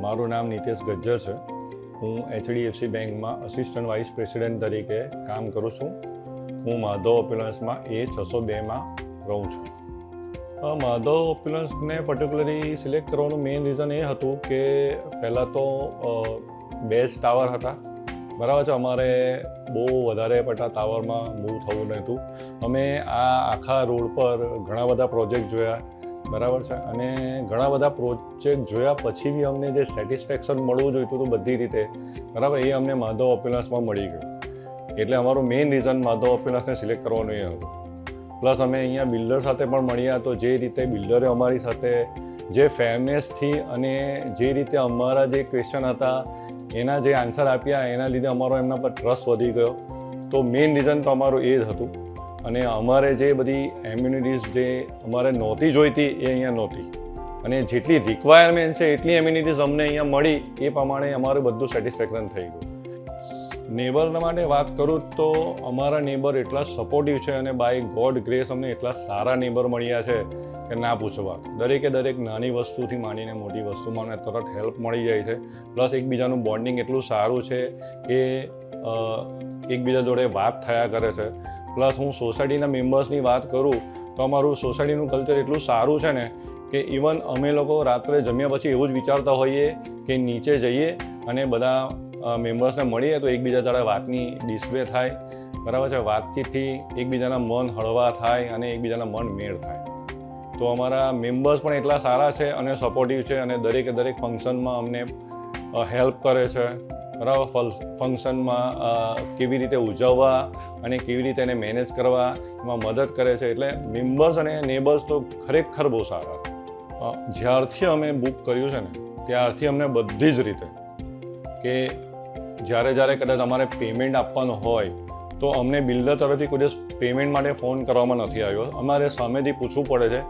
મારું નામ નિતેશ ગજ્જર છે. હું HDFC બેંકમાં અસિસ્ટન્ટ વાઇસ પ્રેસિડેન્ટ તરીકે કામ કરું છું. હું માધવ ઓપ્યુલન્સમાં A602માં રહું છું. માધવ ઓપ્યુલન્સને પર્ટિક્યુલરલી સિલેક્ટ કરવાનું મેઇન રીઝન એ હતું કે પહેલાં તો બેઝ ટાવર હતા, બરાબર છે. અમારે બહુ વધારે પડતા ટાવરમાં મૂવ થવું નહોતું. અમે આ આખા રોડ પર ઘણા બધા પ્રોજેક્ટ જોયા, બરાબર છે. અને ઘણા બધા પ્રોજેક્ટ જોયા પછી બી અમને જે સેટિસ્ફેક્શન મળવું જોઈતું હતું બધી રીતે, બરાબર, એ અમને માધવ ઓપ્યુલન્સમાં મળી ગયું. એટલે અમારું મેઇન રીઝન માધવ ઓપ્યુલન્સને સિલેક્ટ કરવાનું એ હતું. પ્લસ અમે અહીંયા બિલ્ડર સાથે પણ મળ્યા, તો જે રીતે બિલ્ડરે અમારી સાથે જે ફેરનેસથી અને જે રીતે અમારા જે ક્વેશ્ચન હતા એના જે આન્સર આપ્યા એના લીધે અમારો એમના પર ટ્રસ્ટ વધી ગયો. તો મેઇન રીઝન તો અમારું એ જ હતું. અને અમારે જે બધી એમ્યુનિટીઝ જે અમારે નહોતી જોઈતી એ અહીંયા નહોતી, અને જેટલી રિક્વાયરમેન્ટ છે એટલી એમ્યુનિટીઝ અમને અહીંયા મળી, એ પ્રમાણે અમારું બધું સેટિસ્ફેક્શન થઈ ગયું. નેબરના માટે વાત કરું તો અમારા નેબર એટલા સપોર્ટિવ છે અને બાય ગોડ ગ્રેસ અમને એટલા સારા નેબર મળ્યા છે કે ના પૂછવા. દરેકે દરેક નાની વસ્તુથી માંડીને મોટી વસ્તુમાં મને તરત હેલ્પ મળી જાય છે. પ્લસ એકબીજાનું બોન્ડિંગ એટલું સારું છે કે એકબીજા જોડે વાત થયા કરે છે. પ્લસ હું સોસાયટીના મેમ્બર્સની વાત કરું તો અમારું સોસાયટીનું કલ્ચર એટલું સારું છે ને કે ઇવન અમે લોકો રાત્રે જમ્યા પછી એવું જ વિચારતા હોઈએ કે નીચે જઈએ અને બધા મેમ્બર્સને મળીએ તો એકબીજા જોડે વાતની ડિસ્પ્લે થાય, બરાબર છે. વાતચીતથી એકબીજાના મન હળવા થાય અને એકબીજાના મન મેળ થાય. તો અમારા મેમ્બર્સ પણ એટલા સારા છે અને સપોર્ટિવ છે અને દરેકે દરેક ફંક્શનમાં અમને હેલ્પ કરે છે, બરાબર. ફંક્શનમાં કેવી રીતે ઉજવવા અને કેવી રીતે એને મેનેજ કરવા એમાં મદદ કરે છે. એટલે મેમ્બર્સ અને નેબર્સ તો ખરેખર બહુ સારા. જ્યારથી અમે બુક કર્યું છે ને ત્યારથી અમને બધી જ રીતે કે જ્યારે કદાચ અમારે પેમેન્ટ આપવાનું હોય તો અમને બિલ્ડર તરફથી કોઈ દિવસ પેમેન્ટ માટે ફોન કરવામાં નથી આવ્યો. અમારે સામેથી પૂછવું પડે છે,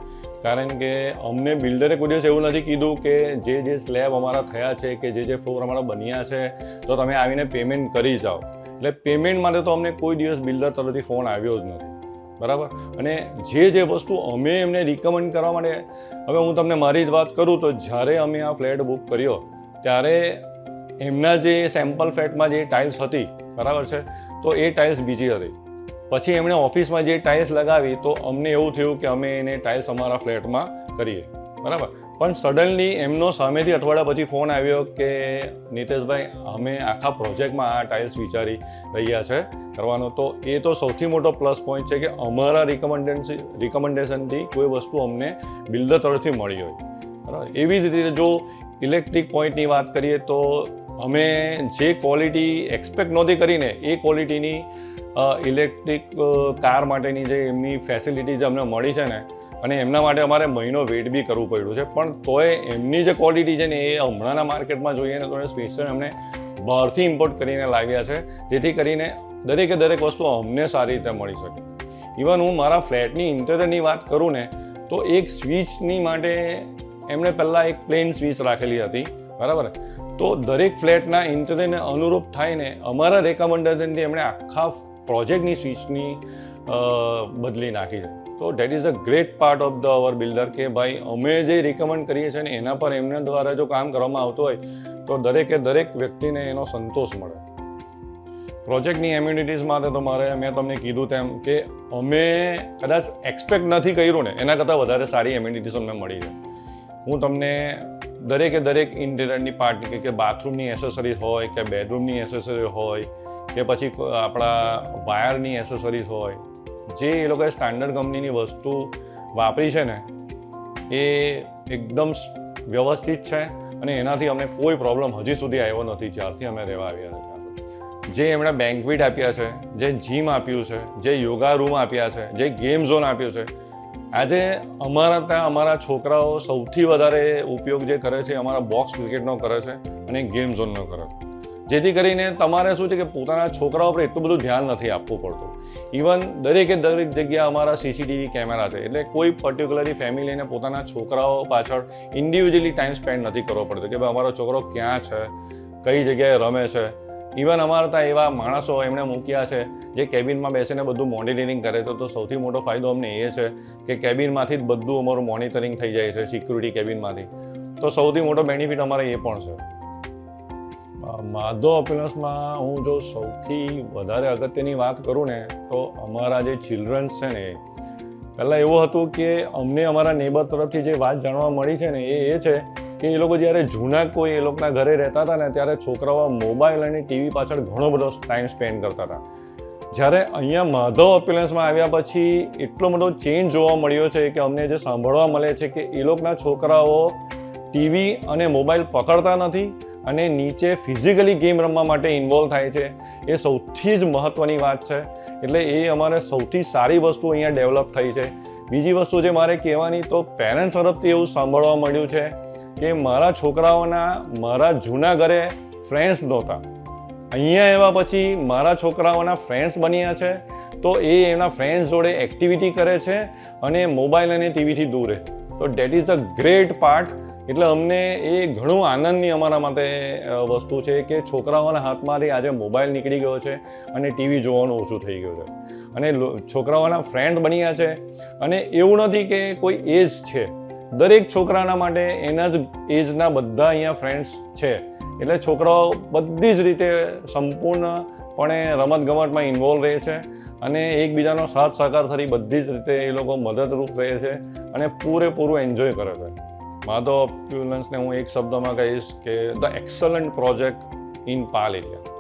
કારણ કે અમને બિલ્ડરે કોઈ દિવસ એવું નથી કીધું કે જે સ્લેબ અમારા થયા છે કે જે ફ્લોર અમારા બન્યા છે તો તમે આવીને પેમેન્ટ કરી જાઓ. એટલે પેમેન્ટ માટે તો અમને કોઈ દિવસ બિલ્ડર તરફથી ફોન આવ્યો જ નથી, બરાબર. અને જે વસ્તુ અમે એમને રિકમેન્ડ કરવા માટે, હવે હું તમને મારી જ વાત કરું તો જ્યારે અમે આ ફ્લેટ બુક કર્યો ત્યારે એમના જે સેમ્પલ ફ્લેટમાં જે ટાઇલ્સ હતી, બરાબર છે, તો એ ટાઇલ્સ બીજી હતી. પછી એમણે ઓફિસમાં જે ટાઇલ્સ લગાવી તો અમને એવું થયું કે અમે એને ટાઇલ્સ અમારા ફ્લેટમાં કરીએ, બરાબર. પણ સડનલી એમનો સામેથી અઠવાડિયા પછી ફોન આવ્યો કે નિતેશભાઈ અમે આખા પ્રોજેક્ટમાં આ ટાઇલ્સ વિચારી રહ્યા છે કરવાનો. તો એ તો સૌથી મોટો પ્લસ પોઈન્ટ છે કે અમારા રિકમેન્ડેશનથી કોઈ વસ્તુ અમને બિલ્ડર તરફથી મળી હોય, બરાબર. એવી જ રીતે જો ઇલેક્ટ્રિક પોઈન્ટની વાત કરીએ તો અમે જે ક્વોલિટી એક્સપેક્ટ નહોતી કરીને એ ક્વોલિટીની ઇલેક્ટ્રિક કાર માટેની જે એમની ફેસિલિટી જે અમને મળી છે ને, અને એમના માટે અમારે મહિનો વેઇટ બી કરવું પડ્યું છે, પણ તોય એમની જે ક્વોલિટી છે ને એ હમણાંના માર્કેટમાં જોઈએ ને તો એ સ્પેશિયલ અમને બહારથી ઇમ્પોર્ટ કરીને લાવ્યા છે, જેથી કરીને દરેકે દરેક વસ્તુ અમને સારી રીતે મળી શકે. ઇવન હું મારા ફ્લેટની ઇન્ટિરિયરની વાત કરું ને તો એક સ્વિચની માટે એમણે પહેલાં એક પ્લેન સ્વિચ રાખેલી હતી, બરાબર. તો દરેક ફ્લેટના ઇન્ટિરિયરને અનુરૂપ થાય ને અમારા રેકમેન્ડેશનથી એમણે આખા પ્રોજેક્ટની સ્વિચની બદલી નાખી છે. તો that is the great part of the hour builder કે ભાઈ અમે જે રિકમેન્ડ કરીએ છીએ ને એના પર એમના દ્વારા જો કામ કરવામાં આવતું હોય તો દરેકે દરેક વ્યક્તિને એનો સંતોષ મળે. પ્રોજેક્ટની એમ્યુનિટીઝ માટે તો મેં તમને કીધું તેમ કે અમે કદાચ એક્સપેક્ટ નથી કર્યું ને એના કરતાં વધારે સારી એમ્યુનિટીઝ અમને મળી છે. હું તમને દરેકે દરેક ઇન્ટિરિયરની પાર્ટ કે બાથરૂમની એસેસરીઝ હોય કે બેડરૂમની એસેસરી હોય કે પછી આપણા વાયરની એસેસરીઝ હોય, જે એ લોકોએ સ્ટાન્ડર્ડ કંપનીની વસ્તુ વાપરી છે ને એ એકદમ વ્યવસ્થિત છે અને એનાથી અમને કોઈ પ્રોબ્લેમ હજી સુધી આવ્યો નથી જ્યારથી અમે રહેવા આવ્યા છે. જે એમણે બેન્ક્વેટ આપ્યા છે, જે જીમ આપ્યું છે, જે યોગા રૂમ આપ્યા છે, જે ગેમ ઝોન આપ્યું છે, આજે અમારા ત્યાં અમારા છોકરાઓ સૌથી વધારે ઉપયોગ જે કરે છે અમારા બોક્સ ક્રિકેટનો કરે છે અને ગેમ ઝોનનો કરે છે. જેથી કરીને તમારે શું છે કે પોતાના છોકરાઓ પર એટલું બધું ધ્યાન નથી આપવું પડતું. ઇવન દરેકે દરેક જગ્યા અમારા CCTV કેમેરા છે, એટલે કોઈ પર્ટિક્યુલરલી ફેમિલીને પોતાના છોકરાઓ પાછળ ઇન્ડિવિજ્યુઅલી ટાઈમ સ્પેન્ડ નથી કરવો પડતો કે ભાઈ અમારો છોકરો ક્યાં છે, કઈ જગ્યાએ રમે છે. ઇવન અમારા ત્યાં એવા માણસો એમણે મૂક્યા છે જે કેબિનમાં બેસીને બધું મોનિટરિંગ કરે છે. તો સૌથી મોટો ફાયદો અમને એ છે કે કેબિનમાંથી જ બધું અમારું મોનિટરિંગ થઈ જાય છે, સિક્યુરિટી કેબિનમાંથી. તો સૌથી મોટો બેનિફિટ અમારે એ પણ છે. માધવ અપિયરન્સમાં હું જો સૌથી વધારે અગત્યની વાત કરું ને તો અમારા જે ચિલ્ડ્રન્સ છે ને, પહેલાં એવું હતું કે અમને અમારા નેબર તરફથી જે વાત જાણવા મળી છે ને એ છે કે એ લોકો જ્યારે જૂના કોઈ એ લોકોના ઘરે રહેતા હતા ને ત્યારે છોકરાઓ મોબાઈલ અને ટીવી પાછળ ઘણો બધો ટાઈમ સ્પેન્ડ કરતા હતા. જ્યારે અહીંયા માધવ અપિયરન્સમાં આવ્યા પછી એટલો બધો ચેન્જ જોવા મળ્યો છે કે અમને જે સાંભળવા મળે છે કે એ લોકોના છોકરાઓ ટીવી અને મોબાઈલ પકડતા નથી અને નીચે ફિઝિકલી ગેમ રમવા માટે ઇન્વોલ્વ થાય છે. એ સૌથી જ મહત્ત્વની વાત છે. એટલે એ અમારે સૌથી સારી વસ્તુ અહીંયા ડેવલપ થઈ છે. બીજી વસ્તુ જે મારે કહેવાની તો પેરેન્ટ્સ તરફથી એવું સાંભળવા મળ્યું છે કે મારા છોકરાઓના મારા જૂના ઘરે ફ્રેન્ડ્સ નહોતા, અહીંયા આવ્યા પછી મારા છોકરાઓના ફ્રેન્ડ્સ બન્યા છે, તો એ એમના ફ્રેન્ડ્સ જોડે એક્ટિવિટી કરે છે અને મોબાઈલ અને ટીવીથી દૂર રહે. તો that is the great part. એટલે અમને એ ઘણું આનંદની અમારા માટે વસ્તુ છે કે છોકરાઓના હાથમાંથી આજે મોબાઈલ નીકળી ગયો છે અને ટીવી જોવાનું ઓછું થઈ ગયું છે અને છોકરાઓના ફ્રેન્ડ બન્યા છે. અને એવું નથી કે કોઈ એજ છે, દરેક છોકરાના માટે એના જ એજના બધા અહીંયા ફ્રેન્ડ્સ છે. એટલે છોકરાઓ બધી જ રીતે સંપૂર્ણપણે રમતગમતમાં ઇન્વોલ્વ રહે છે અને એકબીજાનો સાથ સહકાર થતી બધી જ રીતે એ લોકો મદદરૂપ રહે છે અને પૂરેપૂરું એન્જોય કરે છે. માધવ અપિયરન્સને હું એક શબ્દમાં કહીશ કે the excellent project in Pal area.